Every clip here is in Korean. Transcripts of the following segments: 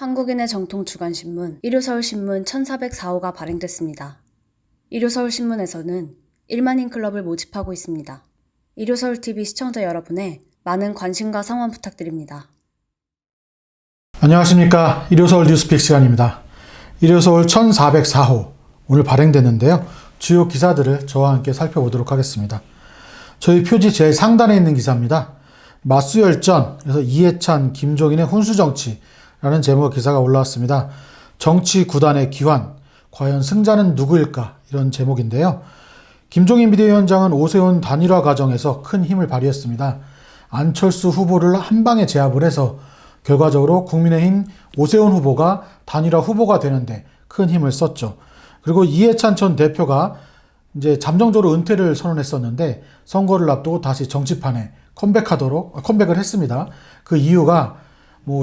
한국인의 정통 주간신문 일요서울신문 1404호가 발행됐습니다. 일요서울신문에서는 1만인 클럽을 모집하고 있습니다. 일요서울TV 시청자 여러분의 많은 관심과 성원 부탁드립니다. 안녕하십니까. 일요서울 뉴스픽 시간입니다. 일요서울 1404호 오늘 발행됐는데요. 주요 기사들을 저와 함께 살펴보도록 하겠습니다. 저희 표지 제일 상단에 있는 기사입니다. 맞수열전, 그래서 이해찬, 김종인의 훈수정치라는 제목의 기사가 올라왔습니다. 정치 구단의 기환, 과연 승자는 누구일까? 이런 제목인데요. 김종인 비대위원장은 오세훈 단일화 과정에서 큰 힘을 발휘했습니다. 안철수 후보를 한 방에 제압을 해서 결과적으로 국민의힘 오세훈 후보가 단일화 후보가 되는데 큰 힘을 썼죠. 그리고 이해찬 전 대표가 이제 잠정적으로 은퇴를 선언했었는데 선거를 앞두고 다시 정치판에 컴백을 했습니다. 그 이유가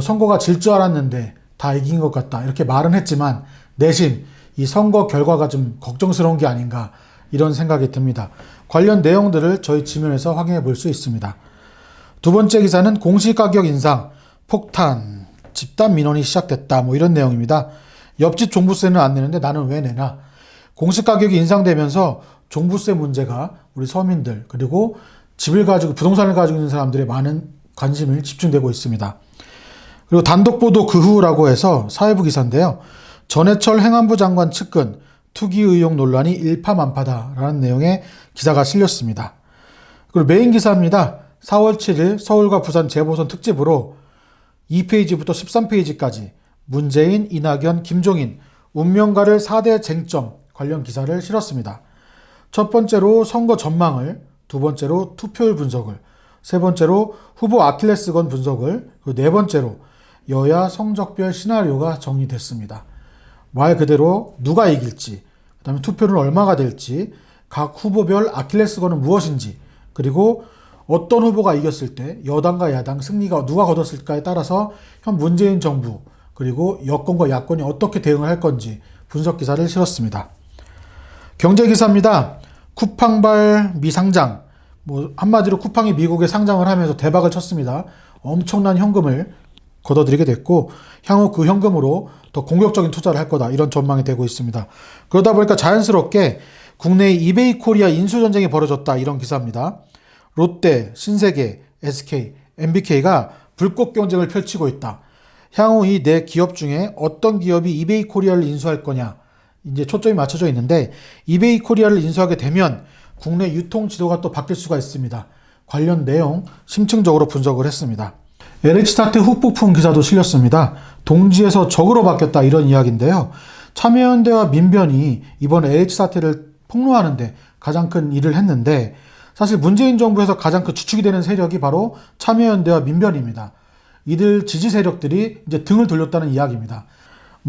선거가 질 줄 알았는데 다 이긴 것 같다 이렇게 말은 했지만 내심 이 선거 결과가 좀 걱정스러운 게 아닌가 이런 생각이 듭니다. 관련 내용들을 저희 지면에서 확인해 볼 수 있습니다. 두 번째 기사는 공시가격 인상, 폭탄, 집단 민원이 시작됐다 이런 내용입니다. 옆집 종부세는 안 내는데 나는 왜 내나? 공시가격이 인상되면서 종부세 문제가 우리 서민들 그리고 부동산을 가지고 있는 사람들의 많은 관심을 집중되고 있습니다. 그리고 단독 보도 그 후라고 해서 사회부 기사인데요. 전해철 행안부 장관 측근 투기 의혹 논란이 일파만파다라는 내용의 기사가 실렸습니다. 그리고 메인 기사입니다. 4월 7일 서울과 부산 재보선 특집으로 2페이지부터 13페이지까지 문재인, 이낙연, 김종인, 운명가를 4대 쟁점 관련 기사를 실었습니다. 첫 번째로 선거 전망을, 두 번째로 투표율 분석을, 세 번째로 후보 아킬레스건 분석을, 그리고 네 번째로 여야 성적별 시나리오가 정리됐습니다. 말 그대로 누가 이길지, 그 다음에 투표는 얼마가 될지, 각 후보별 아킬레스건은 무엇인지, 그리고 어떤 후보가 이겼을 때 여당과 야당 승리가 누가 거뒀을까에 따라서 현 문재인 정부 그리고 여권과 야권이 어떻게 대응을 할 건지 분석 기사를 실었습니다. 경제 기사입니다. 쿠팡발 미상장, 한마디로 쿠팡이 미국에 상장을 하면서 대박을 쳤습니다. 엄청난 현금을 거둬들이게 됐고 향후 그 현금으로 더 공격적인 투자를 할 거다 이런 전망이 되고 있습니다. 그러다 보니까 자연스럽게 국내의 이베이 코리아 인수전쟁이 벌어졌다 이런 기사입니다. 롯데, 신세계, SK, MBK가 불꽃 경쟁을 펼치고 있다. 향후 이 네 기업 중에 어떤 기업이 이베이 코리아를 인수할 거냐 이제 초점이 맞춰져 있는데 이베이 코리아를 인수하게 되면 국내 유통 지도가 또 바뀔 수가 있습니다. 관련 내용 심층적으로 분석을 했습니다. LH사태 후폭풍 기사도 실렸습니다. 동지에서 적으로 바뀌었다 이런 이야기인데요. 참여연대와 민변이 이번 LH사태를 폭로하는데 가장 큰 일을 했는데 사실 문재인 정부에서 가장 큰 주축이 되는 세력이 바로 참여연대와 민변입니다. 이들 지지 세력들이 이제 등을 돌렸다는 이야기입니다.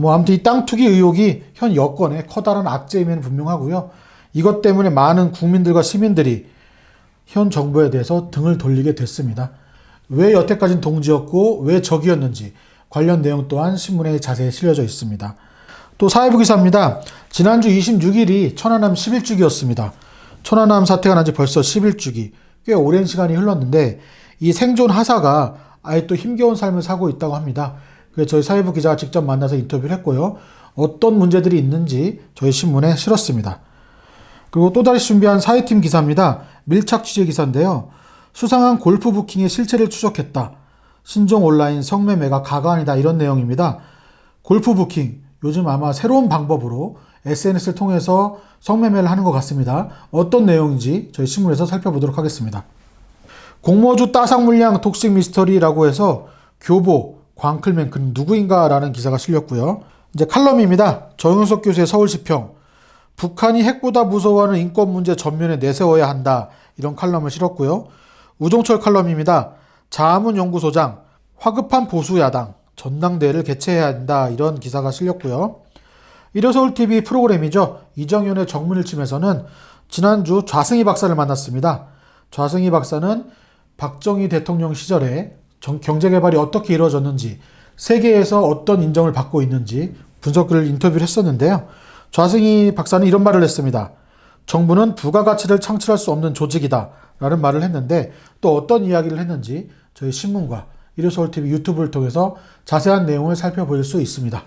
아무튼 이 땅 투기 의혹이 현 여권의 커다란 악재임에는 분명하고요. 이것 때문에 많은 국민들과 시민들이 현 정부에 대해서 등을 돌리게 됐습니다. 왜 여태까지는 동지였고 왜 적이었는지 관련 내용 또한 신문에 자세히 실려져 있습니다. 또 사회부 기사입니다. 지난주 26일이 천안함 11주기였습니다. 천안함 사태가 난 지 벌써 11주기, 꽤 오랜 시간이 흘렀는데 이 생존 하사가 아예 또 힘겨운 삶을 사고 있다고 합니다. 그래서 저희 사회부 기자가 직접 만나서 인터뷰를 했고요. 어떤 문제들이 있는지 저희 신문에 실었습니다. 그리고 또 다시 준비한 사회팀 기사입니다. 밀착 취재 기사인데요. 수상한 골프 부킹의 실체를 추적했다. 신종 온라인 성매매가 가관이다 이런 내용입니다. 골프 부킹, 요즘 아마 새로운 방법으로 SNS를 통해서 성매매를 하는 것 같습니다. 어떤 내용인지 저희 신문에서 살펴보도록 하겠습니다. 공모주 따삭 물량 톡식 미스터리라고 해서 교보, 광클맨 그는 누구인가 라는 기사가 실렸고요. 이제 칼럼입니다. 정윤석 교수의 서울시평. 북한이 핵보다 무서워하는 인권 문제 전면에 내세워야 한다. 이런 칼럼을 실었고요. 우종철 칼럼입니다. 자문연구소장. 화급한 보수야당. 전당대회를 개최해야 한다. 이런 기사가 실렸고요. 일요서울TV 프로그램이죠. 이정현의 정문일침에서는 지난주 좌승희 박사를 만났습니다. 좌승희 박사는 박정희 대통령 시절에 경제개발이 어떻게 이루어졌는지 세계에서 어떤 인정을 받고 있는지 분석을 인터뷰를 했었는데요. 좌승희 박사는 이런 말을 했습니다. 정부는 부가가치를 창출할 수 없는 조직이다 라는 말을 했는데 또 어떤 이야기를 했는지 저희 신문과 일요서울TV 유튜브를 통해서 자세한 내용을 살펴볼 수 있습니다.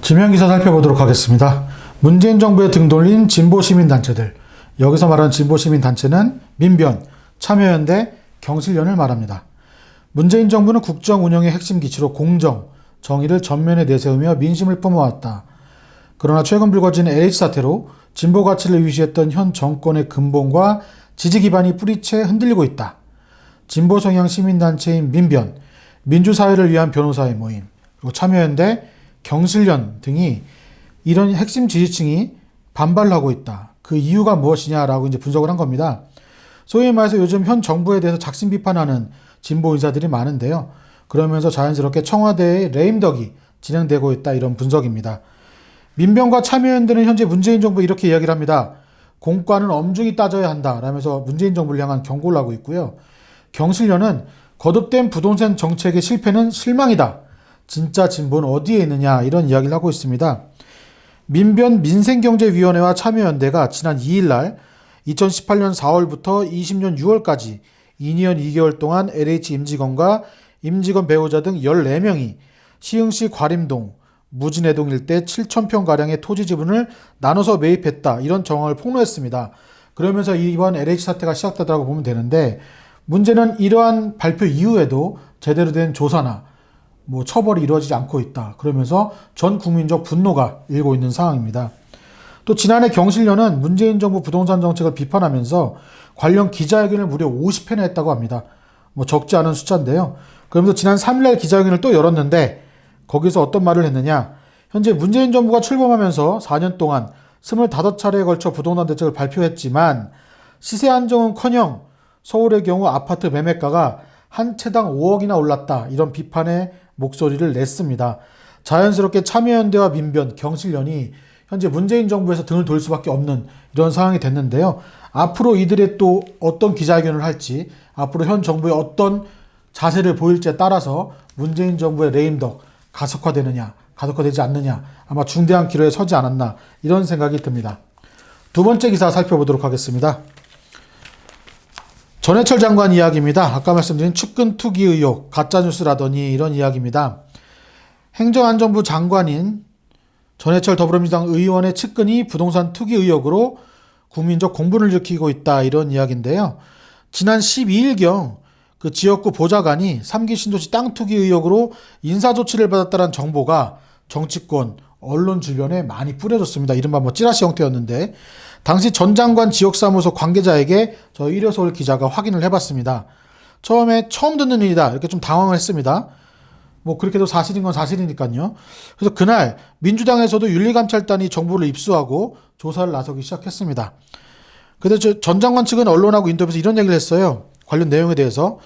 지면기사 살펴보도록 하겠습니다. 문재인 정부에 등 돌린 진보시민단체들. 여기서 말하는 진보시민단체는 민변, 참여연대, 경실련을 말합니다. 문재인 정부는 국정 운영의 핵심 기치로 공정, 정의를 전면에 내세우며 민심을 뿜어왔다. 그러나 최근 불거진 LH 사태로 진보 가치를 위시했던 현 정권의 근본과 지지 기반이 뿌리채 흔들리고 있다. 진보 성향 시민단체인 민변, 민주사회를 위한 변호사의 모임, 그리고 참여연대, 경실련 등이 이런 핵심 지지층이 반발을 하고 있다. 그 이유가 무엇이냐라고 이제 분석을 한 겁니다. 소위 말해서 요즘 현 정부에 대해서 작심 비판하는 진보 인사들이 많은데요. 그러면서 자연스럽게 청와대의 레임덕이 진행되고 있다, 이런 분석입니다. 민변과 참여연대는 현재 문재인 정부 이렇게 이야기를 합니다. 공과는 엄중히 따져야 한다 라면서 문재인 정부를 향한 경고를 하고 있고요. 경실련은 거듭된 부동산 정책의 실패는 실망이다. 진짜 진보는 어디에 있느냐, 이런 이야기를 하고 있습니다. 민변 민생경제위원회와 참여연대가 지난 2일 날 2018년 4월부터 20년 6월까지 2년 2개월 동안 LH 임직원과 임직원 배우자 등 14명이 시흥시 과림동, 무진해동 일대 7,000평가량의 토지 지분을 나눠서 매입했다, 이런 정황을 폭로했습니다. 그러면서 이번 LH 사태가 시작되더라고 보면 되는데, 문제는 이러한 발표 이후에도 제대로 된 조사나 처벌이 이루어지지 않고 있다. 그러면서 전 국민적 분노가 일고 있는 상황입니다. 또 지난해 경실련은 문재인 정부 부동산 정책을 비판하면서 관련 기자회견을 무려 50회나 했다고 합니다. 적지 않은 숫자인데요. 그러면서 지난 3일날 기자회견을 또 열었는데, 거기서 어떤 말을 했느냐. 현재 문재인 정부가 출범하면서 4년 동안 25차례에 걸쳐 부동산 대책을 발표했지만 시세 안정은커녕 서울의 경우 아파트 매매가가 한 채당 5억이나 올랐다, 이런 비판의 목소리를 냈습니다. 자연스럽게 참여연대와 민변, 경실련이 현재 문재인 정부에서 등을 돌 수밖에 없는 이런 상황이 됐는데요. 앞으로 이들의 또 어떤 기자회견을 할지, 앞으로 현 정부의 어떤 자세를 보일지에 따라서 문재인 정부의 레임덕 가속화되느냐, 가속화되지 않느냐, 아마 중대한 기로에 서지 않았나, 이런 생각이 듭니다. 두 번째 기사 살펴보도록 하겠습니다. 전해철 장관 이야기입니다. 아까 말씀드린 측근 투기 의혹, 가짜뉴스라더니, 이런 이야기입니다. 행정안전부 장관인 전해철 더불어민주당 의원의 측근이 부동산 투기 의혹으로 국민적 공분을 일으키고 있다, 이런 이야기인데요. 지난 12일경 그 지역구 보좌관이 3기 신도시 땅 투기 의혹으로 인사조치를 받았다는 정보가 정치권, 언론 주변에 많이 뿌려졌습니다. 이른바 찌라시 형태였는데, 당시 전 장관 지역사무소 관계자에게 저 일요서울 기자가 확인을 해봤습니다. 처음 듣는 일이다, 이렇게 좀 당황을 했습니다. 그렇게도 사실인 건 사실이니까요. 그래서 그날 민주당에서도 윤리감찰단이 정보를 입수하고 조사를 나서기 시작했습니다. 그래서 전 장관 측은 언론하고 인터뷰에서 이런 얘기를 했어요. 관련 내용에 대해서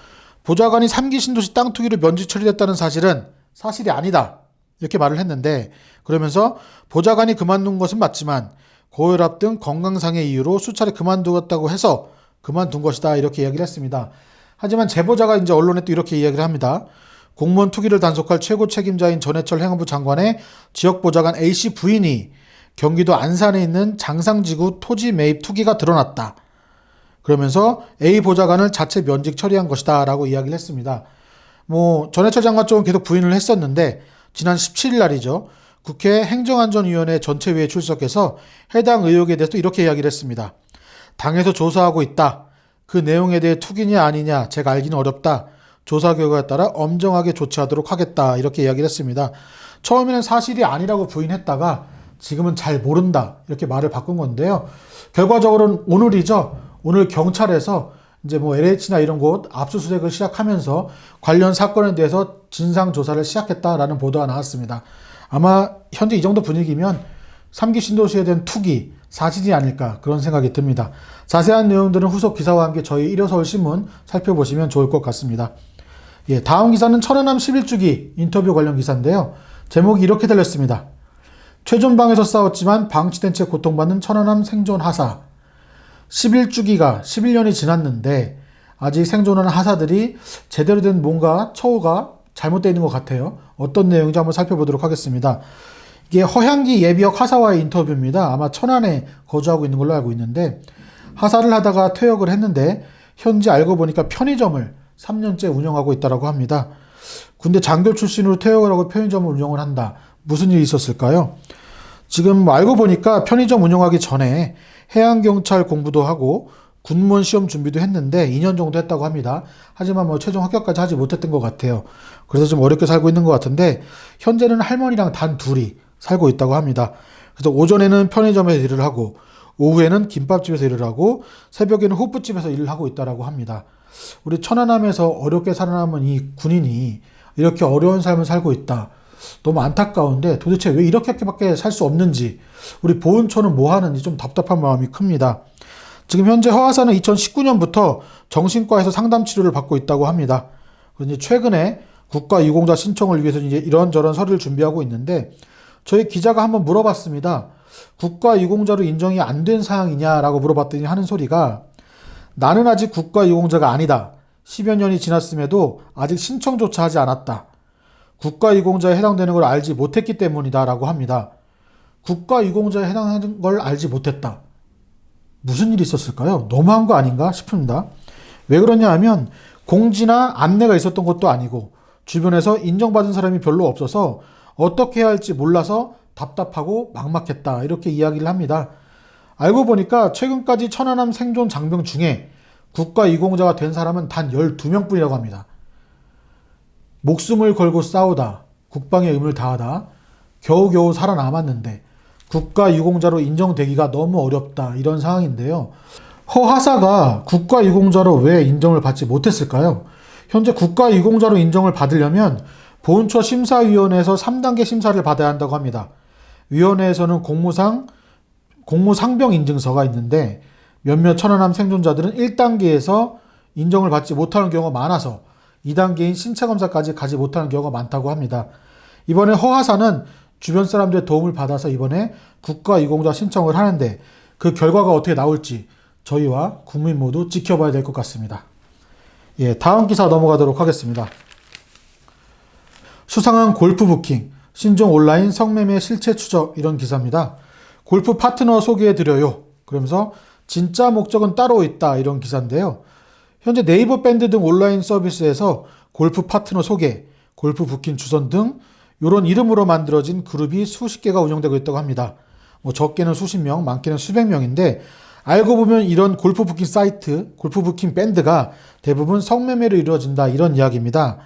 보좌관이 3기 신도시 땅 투기로 면직 처리됐다는 사실은 사실이 아니다, 이렇게 말을 했는데, 그러면서 보좌관이 그만둔 것은 맞지만 고혈압 등 건강상의 이유로 수차례 그만두었다고 해서 그만둔 것이다, 이렇게 이야기를 했습니다. 하지만 제보자가 이제 언론에 또 이렇게 이야기를 합니다. 공무원 투기를 단속할 최고 책임자인 전해철 행안부 장관의 지역보좌관 A씨 부인이 경기도 안산에 있는 장상지구 토지 매입 투기가 드러났다. 그러면서 A 보좌관을 자체 면직 처리한 것이다, 라고 이야기를 했습니다. 전해철 장관 쪽은 계속 부인을 했었는데, 지난 17일 날이죠. 국회 행정안전위원회 전체회의에 출석해서 해당 의혹에 대해서 이렇게 이야기를 했습니다. 당에서 조사하고 있다. 그 내용에 대해 투기냐 아니냐 제가 알기는 어렵다. 조사 결과에 따라 엄정하게 조치하도록 하겠다, 이렇게 이야기를 했습니다. 처음에는 사실이 아니라고 부인했다가 지금은 잘 모른다, 이렇게 말을 바꾼 건데요. 결과적으로는 오늘이죠. 오늘 경찰에서 이제 LH나 이런 곳 압수수색을 시작하면서 관련 사건에 대해서 진상조사를 시작했다라는 보도가 나왔습니다. 아마 현재 이 정도 분위기면 3기 신도시에 대한 투기 사실이 아닐까, 그런 생각이 듭니다. 자세한 내용들은 후속 기사와 함께 저희 일요서울신문 살펴보시면 좋을 것 같습니다. 다음 기사는 천안함 11주기 인터뷰 관련 기사인데요. 제목이 이렇게 달렸습니다. 최전방에서 싸웠지만 방치된 채 고통받는 천안함 생존 하사. 11주기가 11년이 지났는데 아직 생존하는 하사들이 제대로 된 뭔가 처우가 잘못되어 있는 것 같아요. 어떤 내용인지 한번 살펴보도록 하겠습니다. 이게 허향기 예비역 하사와의 인터뷰입니다. 아마 천안에 거주하고 있는 걸로 알고 있는데, 하사를 하다가 퇴역을 했는데 현재 알고 보니까 편의점을 3년째 운영하고 있다고 합니다. 군대 장교 출신으로 퇴역을 하고 편의점을 운영을 한다. 무슨 일이 있었을까요? 지금 알고 보니까 편의점 운영하기 전에 해양경찰 공부도 하고 군무원 시험 준비도 했는데 2년 정도 했다고 합니다. 하지만 뭐 최종 합격까지 하지 못했던 것 같아요. 그래서 좀 어렵게 살고 있는 것 같은데 현재는 할머니랑 단 둘이 살고 있다고 합니다. 그래서 오전에는 편의점에서 일을 하고 오후에는 김밥집에서 일을 하고 새벽에는 호프집에서 일을 하고 있다고 합니다. 우리 천안함에서 어렵게 살아남은 이 군인이 이렇게 어려운 삶을 살고 있다. 너무 안타까운데 도대체 왜 이렇게밖에 살 수 없는지, 우리 보훈처는 뭐 하는지 좀 답답한 마음이 큽니다. 지금 현재 허하사는 2019년부터 정신과에서 상담 치료를 받고 있다고 합니다. 그런데 최근에 국가유공자 신청을 위해서 이제 이런저런 서류를 준비하고 있는데 저희 기자가 한번 물어봤습니다. 국가유공자로 인정이 안 된 사항이냐라고 물어봤더니 하는 소리가 나는 아직 국가유공자가 아니다. 10여 년이 지났음에도 아직 신청조차 하지 않았다. 국가유공자에 해당되는 걸 알지 못했기 때문이다 라고 합니다. 국가유공자에 해당하는 걸 알지 못했다. 무슨 일이 있었을까요? 너무한 거 아닌가 싶습니다. 왜 그러냐 하면 공지나 안내가 있었던 것도 아니고 주변에서 인정받은 사람이 별로 없어서 어떻게 해야 할지 몰라서 답답하고 막막했다. 이렇게 이야기를 합니다. 알고 보니까 최근까지 천안함 생존 장병 중에 국가유공자가 된 사람은 단 12명뿐이라고 합니다. 목숨을 걸고 싸우다, 국방의 의무를 다하다, 겨우겨우 살아남았는데 국가유공자로 인정되기가 너무 어렵다. 이런 상황인데요. 허하사가 국가유공자로 왜 인정을 받지 못했을까요? 현재 국가유공자로 인정을 받으려면 보훈처 심사위원회에서 3단계 심사를 받아야 한다고 합니다. 위원회에서는 공무상병 인증서가 있는데 몇몇 천안함 생존자들은 1단계에서 인정을 받지 못하는 경우가 많아서 2단계인 신체검사까지 가지 못하는 경우가 많다고 합니다. 이번에 허하사는 주변 사람들의 도움을 받아서 이번에 국가유공자 신청을 하는데 그 결과가 어떻게 나올지 저희와 국민 모두 지켜봐야 될 것 같습니다. 예, 다음 기사 넘어가도록 하겠습니다. 수상한 골프 부킹, 신종 온라인 성매매 실체 추적, 이런 기사입니다. 골프 파트너 소개해드려요. 그러면서 진짜 목적은 따로 있다, 이런 기사인데요. 현재 네이버 밴드 등 온라인 서비스에서 골프 파트너 소개, 골프 부킹 주선 등 이런 이름으로 만들어진 그룹이 수십 개가 운영되고 있다고 합니다. 뭐 적게는 수십 명, 많게는 수백 명인데 알고 보면 이런 골프 부킹 사이트, 골프 부킹 밴드가 대부분 성매매로 이루어진다, 이런 이야기입니다.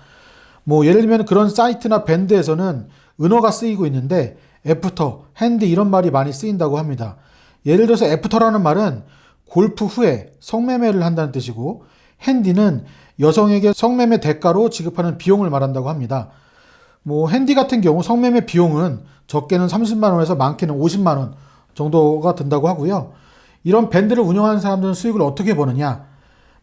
뭐 예를 들면 그런 사이트나 밴드에서는 은어가 쓰이고 있는데 애프터, 핸디 이런 말이 많이 쓰인다고 합니다. 예를 들어서 애프터라는 말은 골프 후에 성매매를 한다는 뜻이고 핸디는 여성에게 성매매 대가로 지급하는 비용을 말한다고 합니다. 뭐 핸디 같은 경우 성매매 비용은 적게는 30만 원에서 많게는 50만 원 정도가 든다고 하고요. 이런 밴드를 운영하는 사람들은 수익을 어떻게 버느냐?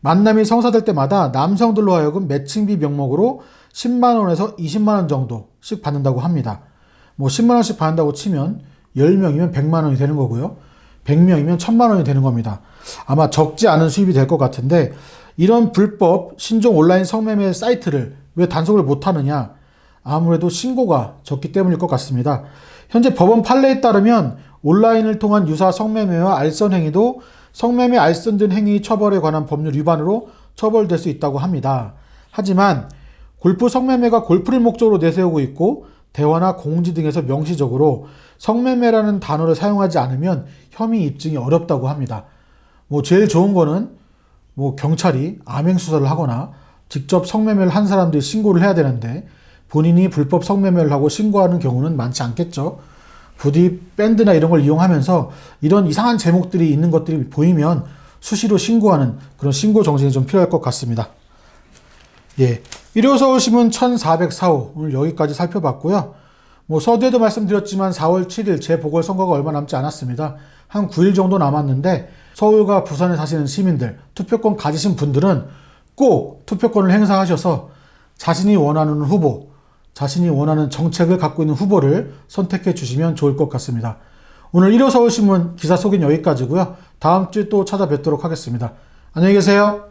만남이 성사될 때마다 남성들로 하여금 매칭비 명목으로 10만 원에서 20만 원 정도씩 받는다고 합니다. 뭐 10만 원씩 받는다고 치면 10명이면 100만 원이 되는 거고요. 100명이면 1000만 원이 되는 겁니다. 아마 적지 않은 수입이 될 것 같은데 이런 불법 신종 온라인 성매매 사이트를 왜 단속을 못하느냐? 아무래도 신고가 적기 때문일 것 같습니다. 현재 법원 판례에 따르면 온라인을 통한 유사 성매매와 알선 행위도 성매매 알선 등 행위 처벌에 관한 법률 위반으로 처벌될 수 있다고 합니다. 하지만 골프 성매매가 골프를 목적으로 내세우고 있고 대화나 공지 등에서 명시적으로 성매매라는 단어를 사용하지 않으면 혐의 입증이 어렵다고 합니다. 뭐 제일 좋은 거는 뭐 경찰이 암행 수사를 하거나 직접 성매매를 한 사람들이 신고를 해야 되는데 본인이 불법 성매매를 하고 신고하는 경우는 많지 않겠죠. 부디 밴드나 이런 걸 이용하면서 이런 이상한 제목들이 있는 것들이 보이면 수시로 신고하는 그런 신고 정신이 좀 필요할 것 같습니다. 예, 일요서울신문 1404호 오늘 여기까지 살펴봤고요. 뭐 서두에도 말씀드렸지만 4월 7일 재보궐선거가 얼마 남지 않았습니다. 한 9일 정도 남았는데 서울과 부산에 사시는 시민들, 투표권 가지신 분들은 꼭 투표권을 행사하셔서 자신이 원하는 후보, 자신이 원하는 정책을 갖고 있는 후보를 선택해 주시면 좋을 것 같습니다. 오늘 일요서울신문 기사 소개는 여기까지고요. 다음 주에 또 찾아뵙도록 하겠습니다. 안녕히 계세요.